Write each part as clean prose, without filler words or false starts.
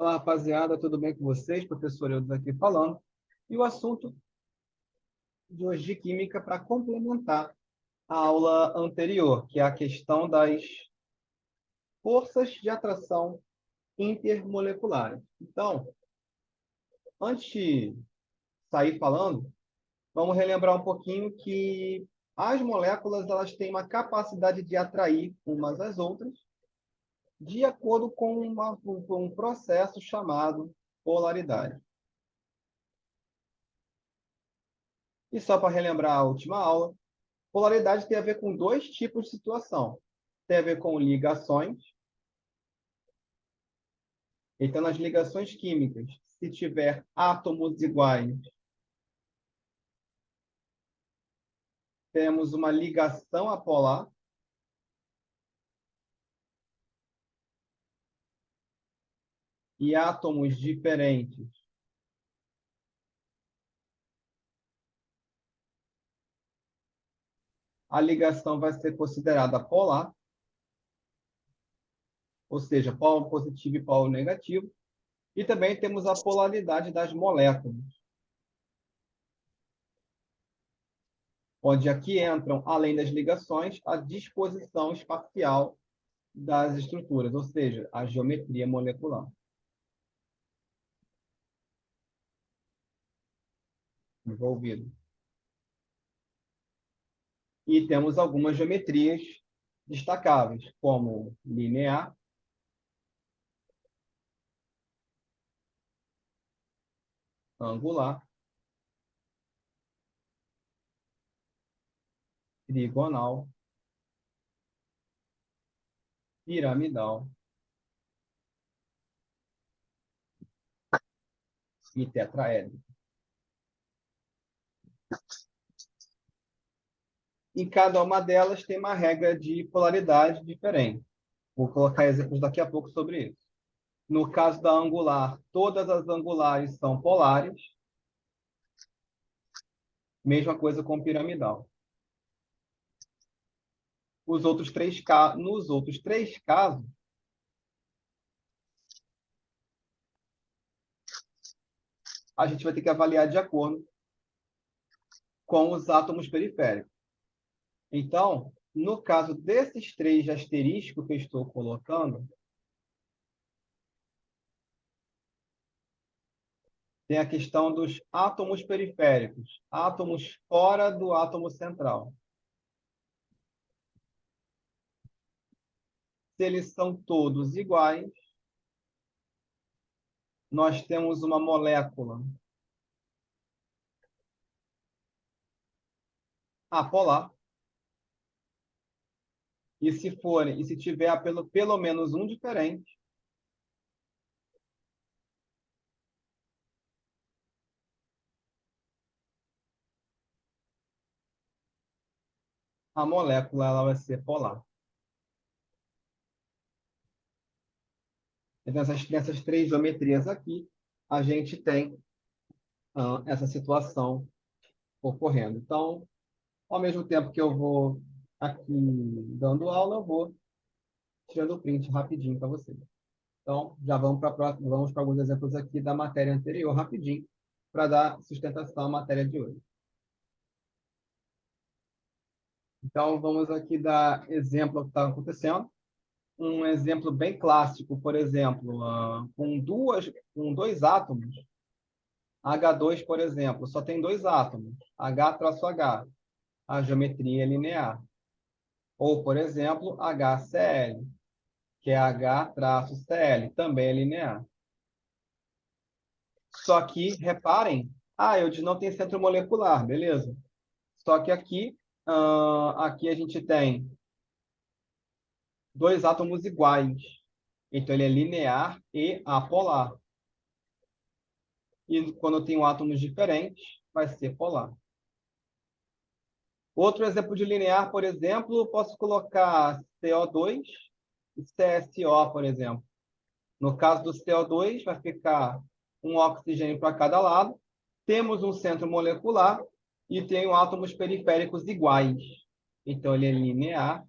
Olá, rapaziada, tudo bem com vocês? Professor Eudes aqui falando. E o assunto de hoje de Química para complementar a aula anterior, que é a questão das forças de atração intermoleculares. Então, antes de sair falando, vamos relembrar um pouquinho que as moléculas elas têm uma capacidade de atrair umas às outras de acordo com um processo chamado polaridade. E só para relembrar a última aula, polaridade tem a ver com dois tipos de situação. Tem a ver com ligações. Então, nas ligações químicas, se tiver átomos iguais, temos uma ligação apolar. E átomos diferentes, a ligação vai ser considerada polar, ou seja, polo positivo e polo negativo. E também temos a polaridade das moléculas, onde aqui entram, além das ligações, a disposição espacial das estruturas, ou seja, a geometria molecular envolvida. E temos algumas geometrias destacáveis, como linear, angular, trigonal, piramidal e tetraédrica. Em cada uma delas tem uma regra de polaridade diferente. Vou colocar exemplos daqui a pouco sobre isso. No caso da angular, todas as angulares são polares. Mesma coisa com piramidal. Nos outros três casos, a gente vai ter que avaliar de acordo com os átomos periféricos. Então, no caso desses três de asterisco que eu estou colocando, tem a questão dos átomos periféricos, átomos fora do átomo central. Se eles são todos iguais, nós temos uma molécula apolar. E se tiver pelo menos um diferente, a molécula ela vai ser polar. Então, nessas três geometrias aqui, a gente tem essa situação ocorrendo. Então, ao mesmo tempo que eu vou aqui dando aula, eu vou tirando o print rapidinho para vocês. Então, já vamos para alguns exemplos aqui da matéria anterior, rapidinho, para dar sustentação à matéria de hoje. Então, vamos aqui dar exemplo do que está acontecendo. Um exemplo bem clássico, por exemplo, com dois átomos, H2, por exemplo, só tem dois átomos, H-H, a geometria é linear. Ou, por exemplo, HCl, que é H-Cl, também é linear. Só que, reparem, Eudes não tem centro molecular, beleza. Só que aqui a gente tem dois átomos iguais. Então, ele é linear e apolar. E quando eu tenho átomos diferentes, vai ser polar. Outro exemplo de linear, por exemplo, eu posso colocar CO2 e CSO, por exemplo. No caso do CO2, vai ficar um oxigênio para cada lado. Temos um centro molecular e tenho átomos periféricos iguais. Então, ele é linear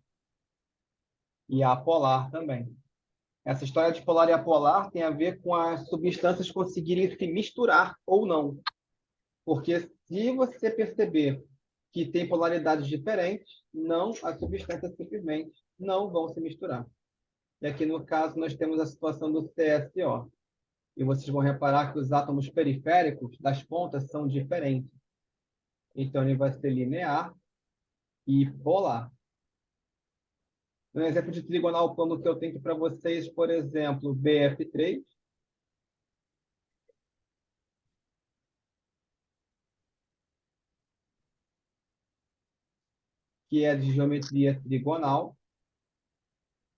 e apolar também. Essa história de polar e apolar tem a ver com as substâncias conseguirem se misturar ou não. Porque se você perceber que tem polaridades diferentes, não, as substâncias simplesmente não vão se misturar. E aqui, no caso, nós temos a situação do CSO. E vocês vão reparar que os átomos periféricos das pontas são diferentes. Então, ele vai ser linear e polar. Um exemplo de trigonal plano que eu tenho aqui para vocês, por exemplo, BF3, que é de geometria trigonal,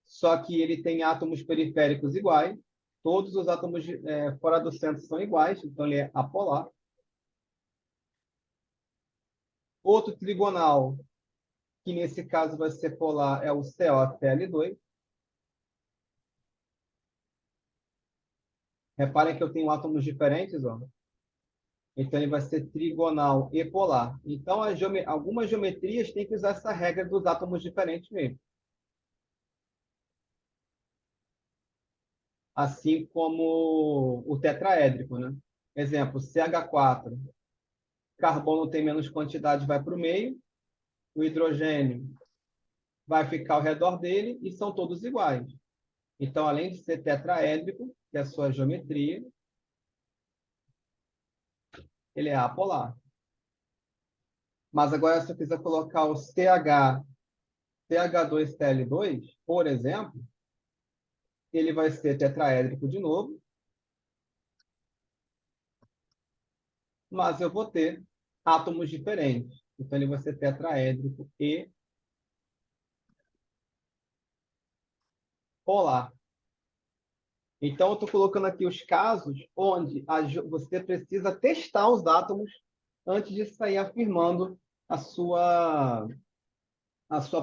só que ele tem átomos periféricos iguais, todos os átomos fora do centro são iguais, então ele é apolar. Outro trigonal, que nesse caso vai ser polar, é o COCl2. Reparem que eu tenho átomos diferentes, ó. Então ele vai ser trigonal e polar. Então, algumas geometrias têm que usar essa regra dos átomos diferentes mesmo. Assim como o tetraédrico, né? Exemplo, CH4. Carbono tem menos quantidade, vai para o meio. O hidrogênio vai ficar ao redor dele e são todos iguais. Então, além de ser tetraédrico, que é a sua geometria, ele é apolar. Mas agora, se eu quiser colocar o CH2Cl2, por exemplo, ele vai ser tetraédrico de novo, mas eu vou ter átomos diferentes. Então, ele vai ser tetraédrico e polar. Então, eu estou colocando aqui os casos onde você precisa testar os átomos antes de sair afirmando a sua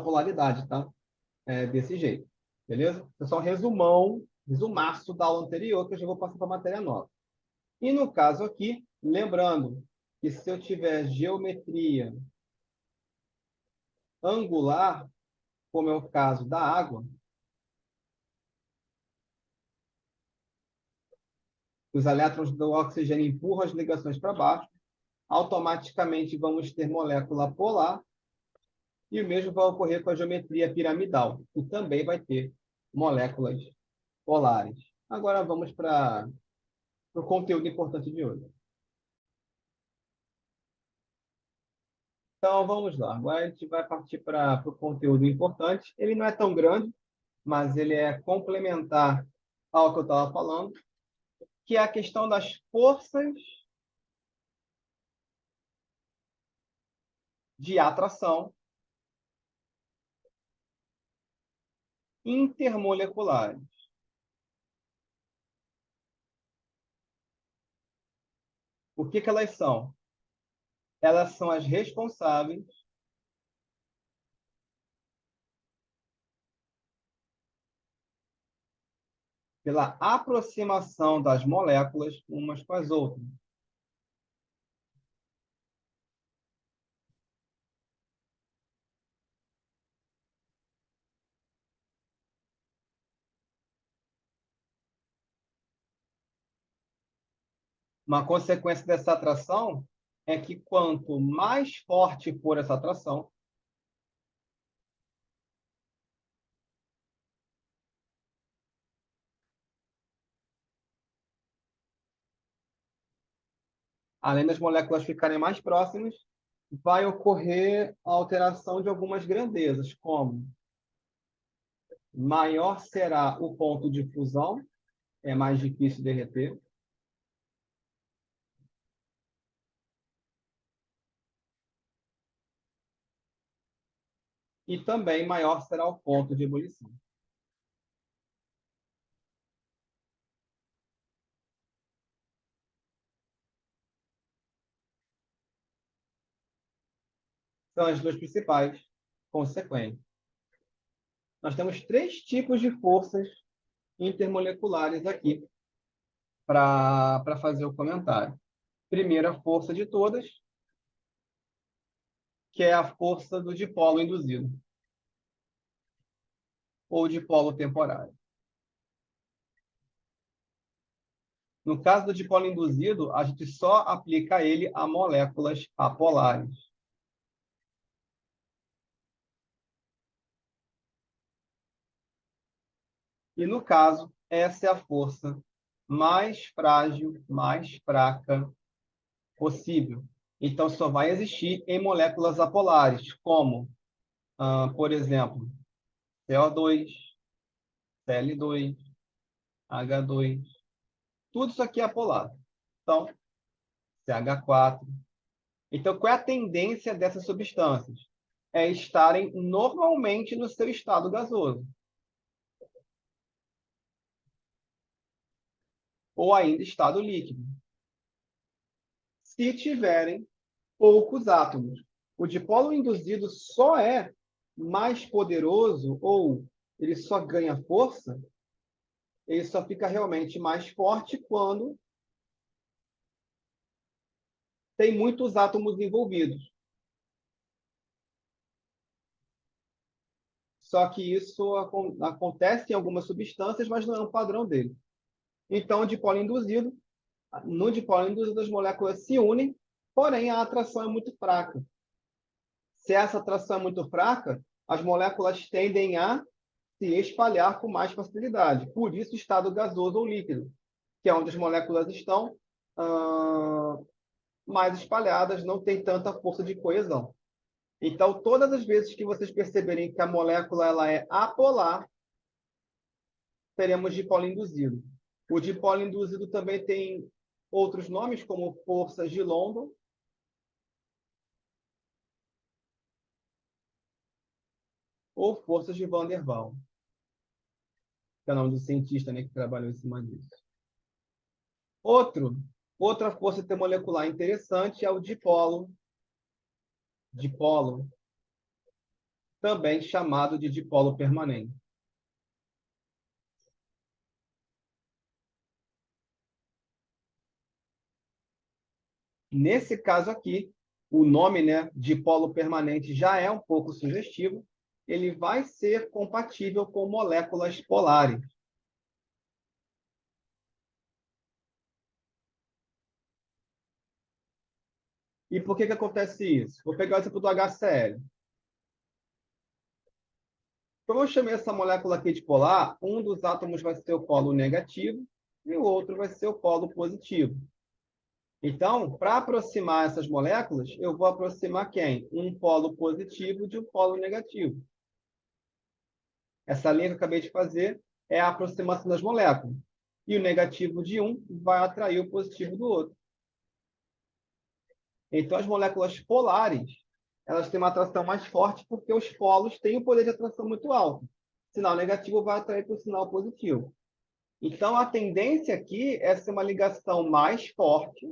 polaridade, tá? Desse jeito, beleza? É só um resumaço da aula anterior, que eu já vou passar para a matéria nova. E no caso aqui, lembrando que se eu tiver geometria angular, como é o caso da água, os elétrons do oxigênio empurram as ligações para baixo, automaticamente vamos ter molécula polar, e o mesmo vai ocorrer com a geometria piramidal, que também vai ter moléculas polares. Agora vamos para o conteúdo importante de hoje. Então, vamos lá. Agora a gente vai partir para o conteúdo importante. Ele não é tão grande, mas ele é complementar ao que eu estava falando, que é a questão das forças de atração intermoleculares. O que elas são? Elas são as responsáveis pela aproximação das moléculas umas com as outras. Uma consequência dessa atração é que quanto mais forte for essa atração, além das moléculas ficarem mais próximas, vai ocorrer a alteração de algumas grandezas, como maior será o ponto de fusão, é mais difícil derreter, e também maior será o ponto de ebulição. São as duas principais consequências. Nós temos três tipos de forças intermoleculares aqui para fazer o comentário. Primeira força de todas, que é a força do dipolo induzido, ou dipolo temporário. No caso do dipolo induzido, a gente só aplica ele a moléculas apolares. E, no caso, essa é a força mais frágil, mais fraca possível. Então, só vai existir em moléculas apolares, como, por exemplo, CO2, Cl2, H2. Tudo isso aqui é apolar. Então, CH4. Então, qual é a tendência dessas substâncias? É estarem normalmente no seu estado gasoso. Ou ainda estado líquido. Se tiverem poucos átomos. O dipolo induzido só é mais poderoso, ou ele só ganha força, ele só fica realmente mais forte quando tem muitos átomos envolvidos. Só que isso acontece em algumas substâncias, mas não é um padrão dele. Então, no dipolo induzido, as moléculas se unem, porém a atração é muito fraca. Se essa atração é muito fraca, as moléculas tendem a se espalhar com mais facilidade. Por isso, estado gasoso ou líquido, que é onde as moléculas estão mais espalhadas, não tem tanta força de coesão. Então, todas as vezes que vocês perceberem que a molécula ela é apolar, teremos dipolo induzido. O dipolo induzido também tem outros nomes, como forças de London, ou forças de Van der Waals, que é o nome do cientista, né, que trabalhou em cima disso. Outra força intermolecular interessante é o dipolo, também chamado de dipolo permanente. Nesse caso aqui, o nome, né, dipolo permanente já é um pouco sugestivo. Ele vai ser compatível com moléculas polares. E por que que acontece isso? Vou pegar o exemplo do HCl. Como eu chamei essa molécula aqui de polar, um dos átomos vai ser o polo negativo e o outro vai ser o polo positivo. Então, para aproximar essas moléculas, eu vou aproximar quem? Um polo positivo de um polo negativo. Essa linha que eu acabei de fazer é a aproximação das moléculas. E o negativo de um vai atrair o positivo do outro. Então, as moléculas polares, elas têm uma atração mais forte porque os polos têm um poder de atração muito alto. O sinal negativo vai atrair para o sinal positivo. Então, a tendência aqui é ser uma ligação mais forte,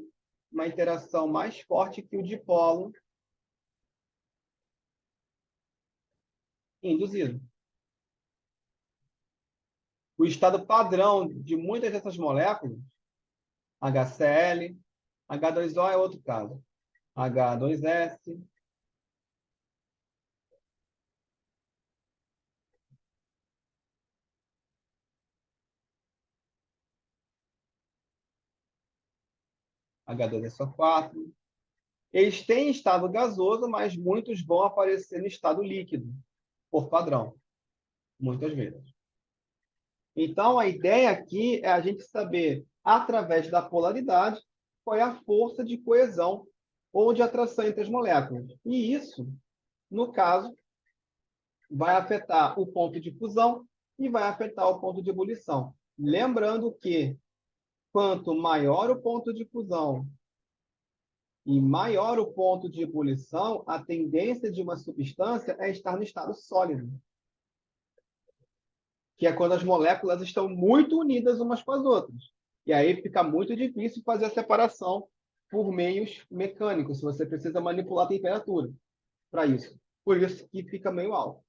uma interação mais forte que o dipolo induzido. O estado padrão de muitas dessas moléculas, HCl, H2O é outro caso, H2S, H2SO4, eles têm estado gasoso, mas muitos vão aparecer no estado líquido, por padrão, muitas vezes. Então, a ideia aqui é a gente saber, através da polaridade, qual é a força de coesão ou de atração entre as moléculas. E isso, no caso, vai afetar o ponto de fusão e vai afetar o ponto de ebulição. Lembrando que, quanto maior o ponto de fusão e maior o ponto de ebulição, a tendência de uma substância é estar no estado sólido, que é quando as moléculas estão muito unidas umas com as outras. E aí fica muito difícil fazer a separação por meios mecânicos, se você precisa manipular a temperatura para isso. Por isso que fica meio alto.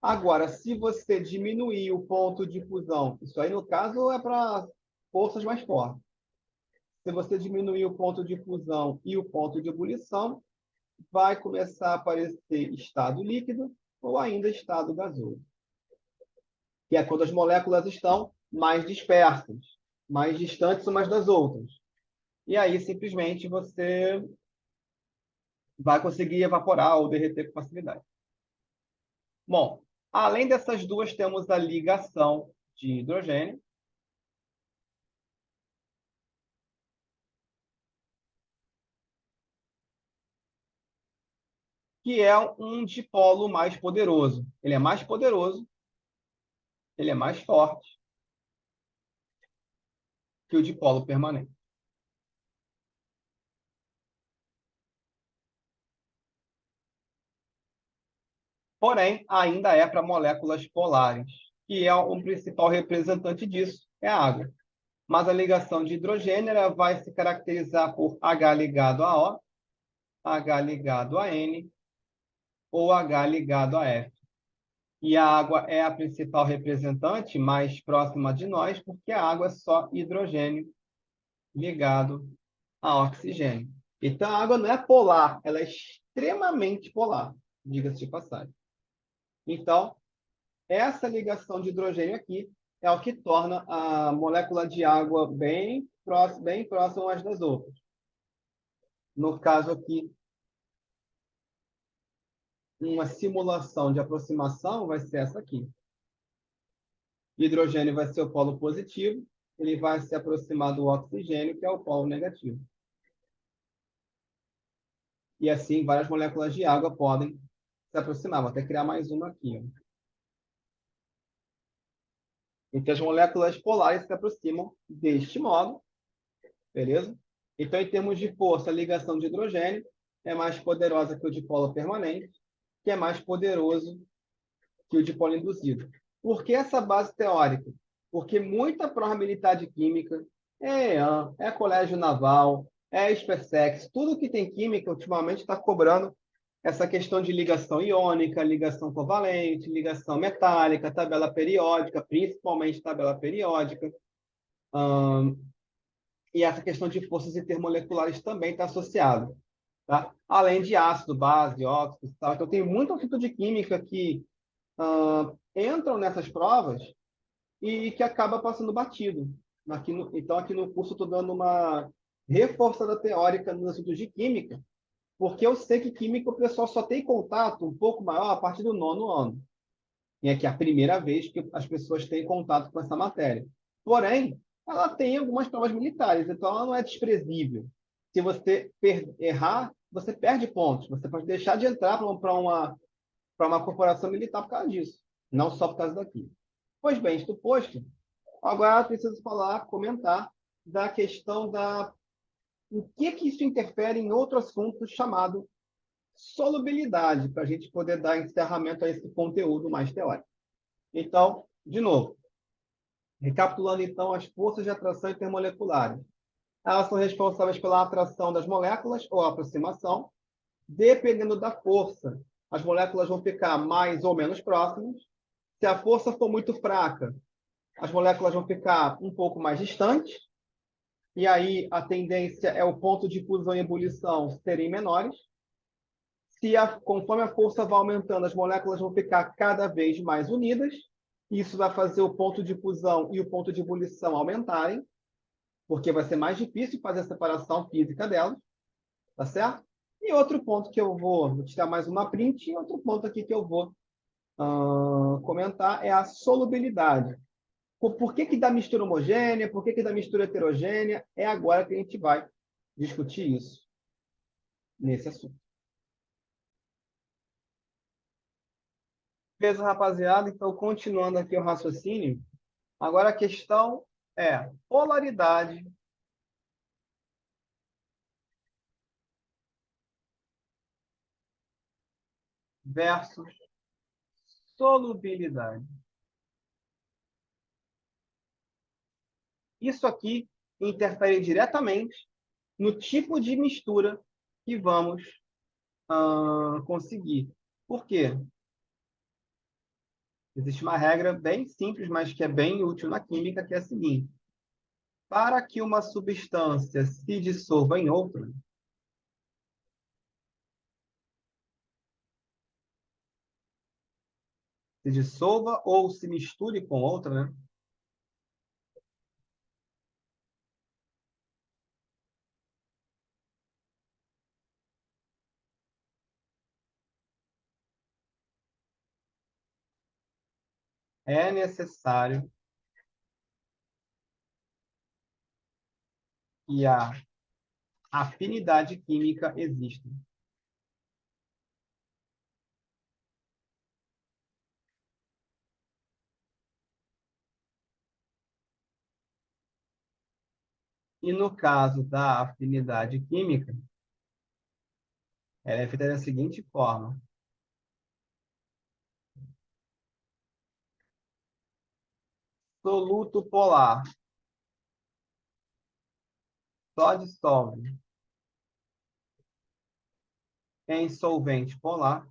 Agora, se você diminuir o ponto de fusão, isso aí no caso é para forças mais fortes. Se você diminuir o ponto de fusão e o ponto de ebulição, vai começar a aparecer estado líquido ou ainda estado gasoso, que é quando as moléculas estão mais dispersas. mais distantes umas das outras. E aí, simplesmente, você vai conseguir evaporar ou derreter com facilidade. Bom, além dessas duas, temos a ligação de hidrogênio, que é um dipolo mais poderoso. Ele é mais poderoso, ele é mais forte que o dipolo permanente. Porém, ainda é para moléculas polares, que é um principal representante disso, é a água. Mas a ligação de hidrogênio ela vai se caracterizar por H ligado a O, H ligado a N ou H ligado a F. E a água é a principal representante mais próxima de nós, porque a água é só hidrogênio ligado a oxigênio. Então, a água não é polar, ela é extremamente polar, diga-se de passagem. Então, essa ligação de hidrogênio aqui é o que torna a molécula de água bem próxima umas das outras. No caso aqui, uma simulação de aproximação vai ser essa aqui. Hidrogênio vai ser o polo positivo, ele vai se aproximar do oxigênio, que é o polo negativo. E assim, várias moléculas de água podem se aproximar. Vou até criar mais uma aqui. Ó. Então, as moléculas polares se aproximam deste modo, beleza? Então, em termos de força, a ligação de hidrogênio é mais poderosa que o dipolo permanente, que é mais poderoso que o dipolo induzido. Por que essa base teórica? Porque muita prova militar de química, é EAN, é Colégio Naval, é SpaceX, tudo que tem química ultimamente está cobrando essa questão de ligação iônica, ligação covalente, ligação metálica, tabela periódica, principalmente tabela periódica. E essa questão de forças intermoleculares também está associada. Tá? Além de ácido, base, óxido e tal. Então, tem muito assunto de química que entram nessas provas e que acaba passando batido. Então, aqui no curso, estou dando uma reforçada teórica nos assuntos de química, porque eu sei que química o pessoal só tem contato um pouco maior a partir do nono ano. E é que é a primeira vez que as pessoas têm contato com essa matéria. Porém, ela tem algumas provas militares, então ela não é desprezível. Se você errar, você perde pontos. Você pode deixar de entrar para uma corporação militar por causa disso, não só por causa daqui. Pois bem, isto posto, agora eu preciso comentar da questão da o que isso interfere em outro assunto chamado solubilidade, para a gente poder dar encerramento a esse conteúdo mais teórico. Então, de novo, recapitulando então as forças de atração intermoleculares. Elas são responsáveis pela atração das moléculas ou aproximação. Dependendo da força, as moléculas vão ficar mais ou menos próximas. Se a força for muito fraca, as moléculas vão ficar um pouco mais distantes. E aí a tendência é o ponto de fusão e ebulição serem menores. Conforme a força vai aumentando, as moléculas vão ficar cada vez mais unidas. Isso vai fazer o ponto de fusão e o ponto de ebulição aumentarem, porque vai ser mais difícil fazer a separação física delas, tá certo? E outro ponto que vou tirar mais uma print, e outro ponto aqui que eu vou comentar é a solubilidade. Por que dá mistura homogênea? Por que dá mistura heterogênea? É agora que a gente vai discutir isso nesse assunto. Beleza, rapaziada? Então, continuando aqui o raciocínio, agora a questão é polaridade versus solubilidade. Isso aqui interfere diretamente no tipo de mistura que vamos conseguir. Por quê? Existe uma regra bem simples, mas que é bem útil na química, que é a seguinte. Para que uma substância se dissolva em outra, se dissolva ou se misture com outra, né? é necessário que a afinidade química exista. E no caso da afinidade química, ela é feita da seguinte forma. Soluto polar só dissolve em solvente polar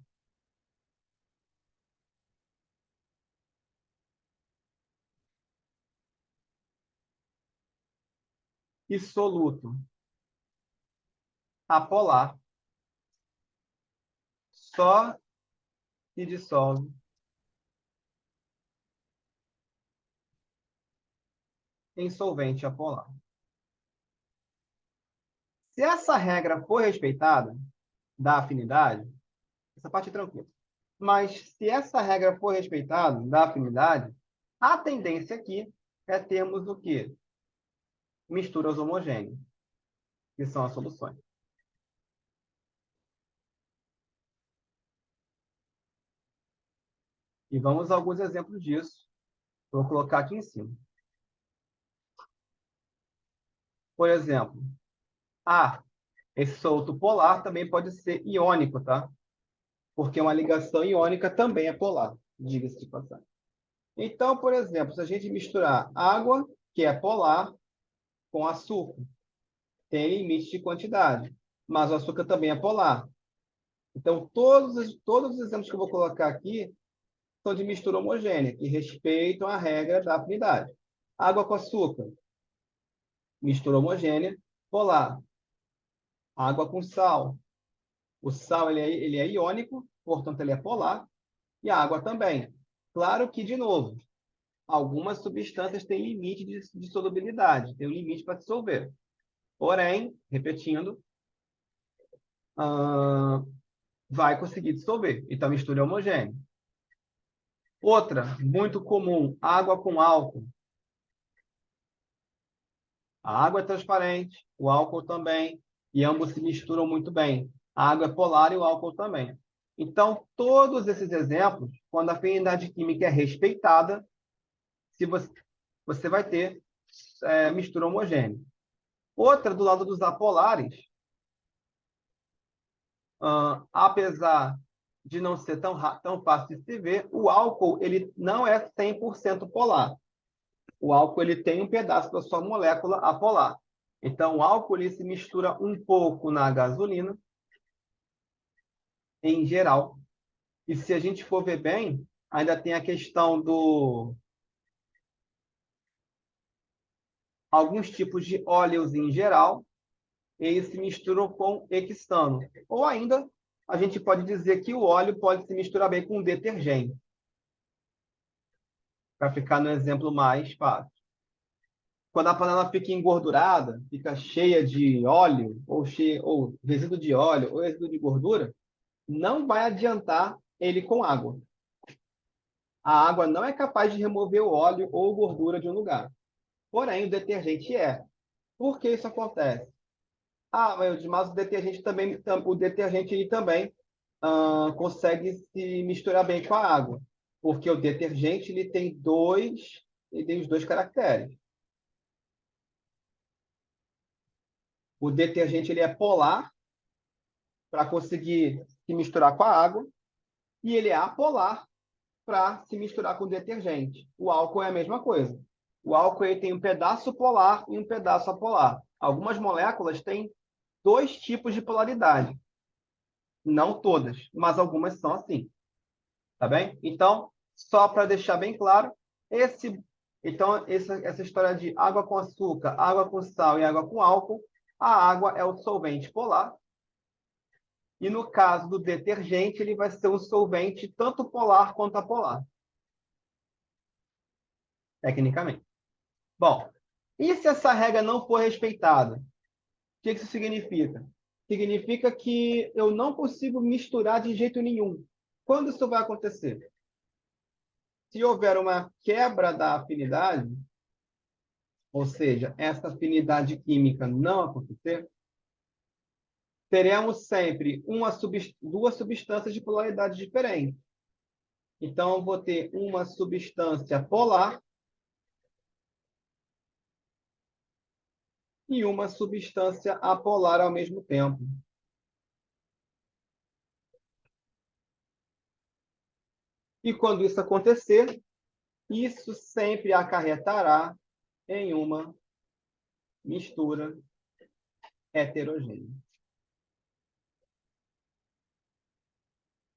e soluto apolar só se dissolve em solvente apolar. Se essa regra for respeitada, da afinidade, essa parte é tranquila. Mas se essa regra for respeitada, da afinidade, a tendência aqui é termos o quê? Misturas homogêneas, que são as soluções. E vamos a alguns exemplos disso. Vou colocar aqui em cima. Por exemplo, esse soluto polar também pode ser iônico, tá? Porque uma ligação iônica também é polar, diga-se de passagem. Então, por exemplo, se a gente misturar água, que é polar, com açúcar, tem limite de quantidade, mas o açúcar também é polar. Então, todos os exemplos que eu vou colocar aqui são de mistura homogênea, que respeitam a regra da afinidade. Água com açúcar, mistura homogênea, polar. Água com sal. O sal ele é iônico, portanto, ele é polar, e a água também. Claro que, de novo, algumas substâncias têm limite de solubilidade, tem um limite para dissolver. Porém, repetindo, vai conseguir dissolver. Então, a mistura é homogênea. Outra, muito comum, água com álcool. A água é transparente, o álcool também, e ambos se misturam muito bem. A água é polar e o álcool também. Então, todos esses exemplos, quando a afinidade química é respeitada, se você vai ter mistura homogênea. Outra, do lado dos apolares, apesar de não ser tão fácil de se ver, o álcool ele não é 100% polar. O álcool ele tem um pedaço da sua molécula apolar. Então, o álcool ele se mistura um pouco na gasolina, em geral. E se a gente for ver bem, ainda tem a questão do alguns tipos de óleos em geral, eles se misturam com hexano. Ou ainda, a gente pode dizer que o óleo pode se misturar bem com detergente, para ficar no exemplo mais fácil. Quando a panela fica engordurada, fica cheia de óleo, ou resíduo de óleo, ou resíduo de gordura, não vai adiantar ele com água. A água não é capaz de remover o óleo ou gordura de um lugar. Porém, o detergente é. Por que isso acontece? Mas o detergente ele também consegue se misturar bem com a água. Porque o detergente ele tem os dois caracteres. O detergente ele é polar para conseguir se misturar com a água e ele é apolar para se misturar com o detergente. O álcool é a mesma coisa. O álcool ele tem um pedaço polar e um pedaço apolar. Algumas moléculas têm dois tipos de polaridade. Não todas, mas algumas são assim. Tá bem? Então, só para deixar bem claro, essa história de água com açúcar, água com sal e água com álcool, a água é o solvente polar. E no caso do detergente, ele vai ser um solvente tanto polar quanto apolar, tecnicamente. Bom, e se essa regra não for respeitada? O que isso significa? Significa que eu não consigo misturar de jeito nenhum. Quando isso vai acontecer? Se houver uma quebra da afinidade, ou seja, essa afinidade química não acontecer, teremos sempre duas substâncias de polaridade diferente. Então, eu vou ter uma substância polar e uma substância apolar ao mesmo tempo. E quando isso acontecer, isso sempre acarretará em uma mistura heterogênea.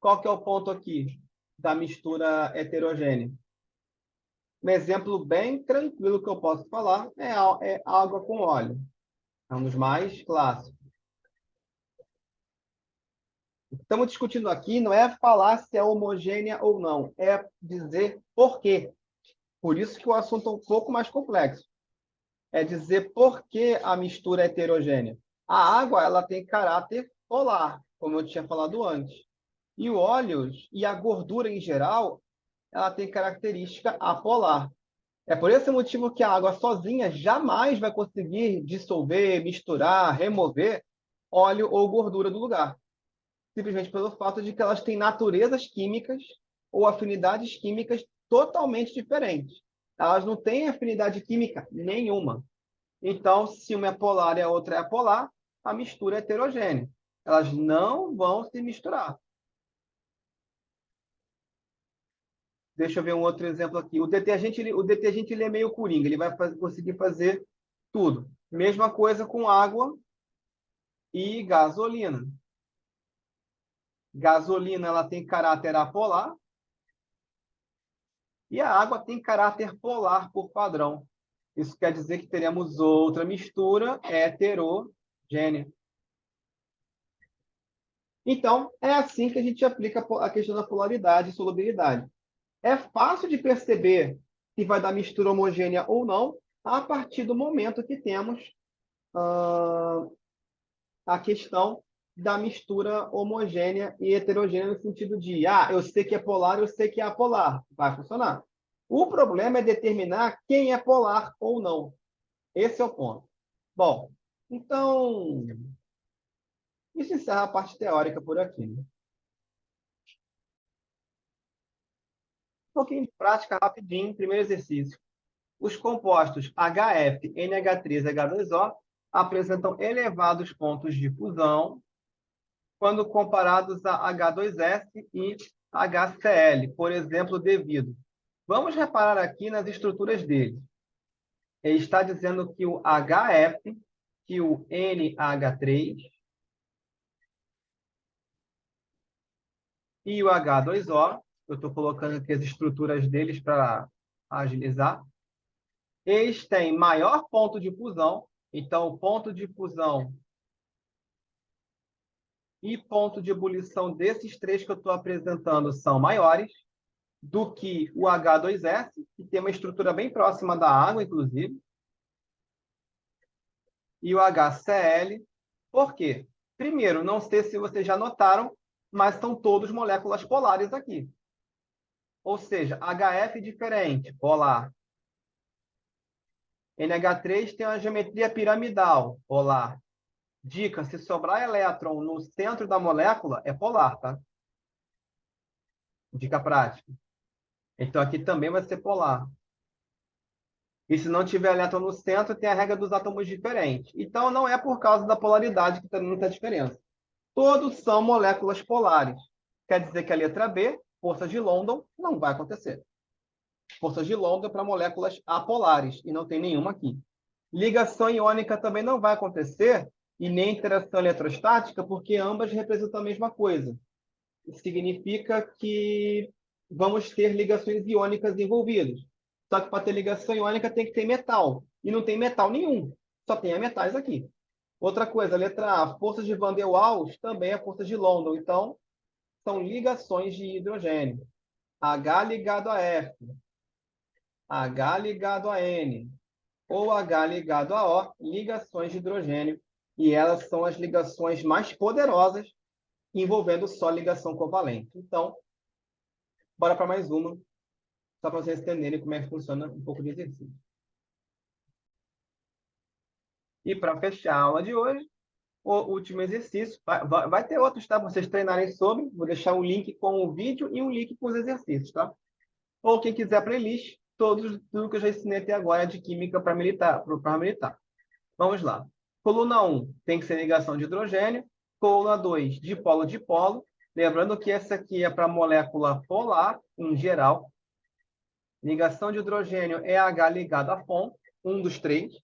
Qual que é o ponto aqui da mistura heterogênea? Um exemplo bem tranquilo que eu posso falar é água com óleo. É um dos mais clássicos. Estamos discutindo aqui não é falar se é homogênea ou não, é dizer por quê. Por isso que o assunto é um pouco mais complexo. É dizer por que a mistura é heterogênea. A água ela tem caráter polar, como eu tinha falado antes. E o óleo e a gordura em geral, ela tem característica apolar. É por esse motivo que a água sozinha jamais vai conseguir dissolver, misturar, remover óleo ou gordura do lugar. Simplesmente pelo fato de que elas têm naturezas químicas ou afinidades químicas totalmente diferentes. Elas não têm afinidade química nenhuma. Então, se uma é polar e a outra é apolar, a mistura é heterogênea. Elas não vão se misturar. Deixa eu ver um outro exemplo aqui. O detergente ele é meio coringa, ele vai conseguir fazer tudo. Mesma coisa com água e gasolina. Gasolina ela tem caráter apolar e a água tem caráter polar por padrão. Isso quer dizer que teremos outra mistura heterogênea. Então, é assim que a gente aplica a questão da polaridade e solubilidade. É fácil de perceber se vai dar mistura homogênea ou não a partir do momento que temos a questão da mistura homogênea e heterogênea no sentido de, eu sei que é polar, eu sei que é apolar. Vai funcionar. O problema é determinar quem é polar ou não. Esse é o ponto. Bom, então, isso encerra a parte teórica por aqui, né? Um pouquinho de prática rapidinho. Primeiro exercício. Os compostos HF, NH3 e H2O apresentam elevados pontos de fusão quando comparados a H2S e HCl, por exemplo, devido. Vamos reparar aqui nas estruturas deles. Ele está dizendo que o HF, que o NH3 e o H2O, eu estou colocando aqui as estruturas deles para agilizar, eles têm maior ponto de fusão, então o ponto de fusão e ponto de ebulição desses três que eu estou apresentando são maiores do que o H2S, que tem uma estrutura bem próxima da água, inclusive, e o HCl. Por quê? Primeiro, não sei se vocês já notaram, mas são todos moléculas polares aqui. Ou seja, HF diferente, polar. NH3 tem uma geometria piramidal, polar. Dica, se sobrar elétron no centro da molécula, é polar, tá? Dica prática. Então, aqui também vai ser polar. E se não tiver elétron no centro, tem a regra dos átomos diferentes. Então, não é por causa da polaridade que tem muita diferença. Todos são moléculas polares. Quer dizer que a letra B, força de London, não vai acontecer. Força de London é para moléculas apolares, e não tem nenhuma aqui. Ligação iônica também não vai acontecer, e nem interação eletrostática, porque ambas representam a mesma coisa. Isso significa que vamos ter ligações iônicas envolvidas. Só que para ter ligação iônica tem que ter metal. E não tem metal nenhum. Só tem metais aqui. Outra coisa, letra A, força de Van der Waals também é força de London. Então, são ligações de hidrogênio. H ligado a F, H ligado a N, ou H ligado a O, ligações de hidrogênio. E elas são as ligações mais poderosas, envolvendo só ligação covalente. Então, bora para mais uma. só para vocês entenderem como é que funciona um pouco de exercício. E para fechar a aula de hoje, o último exercício. Vai ter outros, tá? Para vocês treinarem sobre. Vou deixar um link com o vídeo e um link com os exercícios, tá? Ou quem quiser a playlist, tudo que eu já ensinei até agora é de química para militar, para militar. Vamos lá. Coluna 1 tem que ser ligação de hidrogênio. Coluna 2, dipolo-dipolo. Lembrando que essa aqui é para molécula polar, em geral. Ligação de hidrogênio é H ligado a FON, um dos três,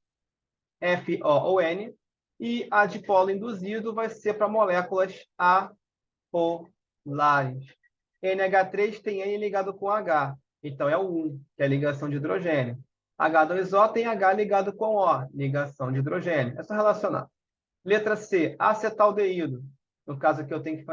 FO ou N. E a dipolo induzido vai ser para moléculas apolares. NH3 tem N ligado com H, então é o 1, que é a ligação de hidrogênio. H2O tem H ligado com O, ligação de hidrogênio. É só relacionar. Letra C, acetaldeído. No caso aqui eu tenho que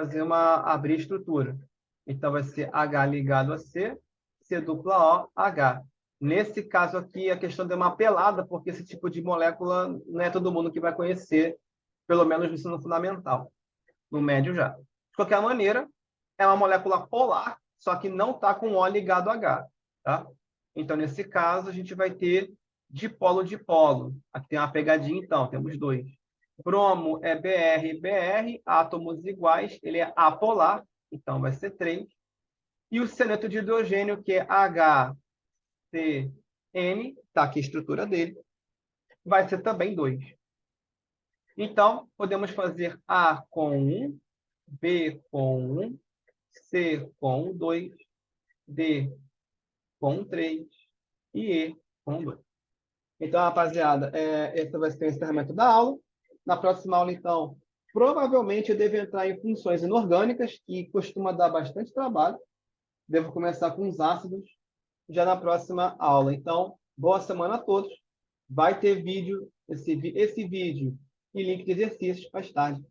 abrir a estrutura. Então vai ser H ligado a C, C dupla O, H. Nesse caso aqui, a questão deu uma pelada, porque esse tipo de molécula não é todo mundo que vai conhecer, pelo menos no ensino fundamental. No médio já. De qualquer maneira, é uma molécula polar, só que não está com O ligado a H. Tá? Então, nesse caso, a gente vai ter dipolo-dipolo. Aqui tem uma pegadinha, então, temos dois. Bromo é Br, átomos iguais, ele é apolar, então vai ser 3. E o cianeto de hidrogênio, que é HCN, tá aqui a estrutura dele, vai ser também 2. Então, podemos fazer A com 1, B com 1, C com 2, D com 3 e E com 2. Então, rapaziada, esse vai ser o encerramento da aula. Na próxima aula, então, provavelmente eu devo entrar em funções inorgânicas, que costuma dar bastante trabalho. Devo começar com os ácidos já na próxima aula. Então, boa semana a todos. Vai ter vídeo, esse vídeo e link de exercícios mais tarde,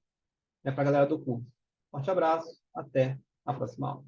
para a galera do curso. Forte abraço, até a próxima aula.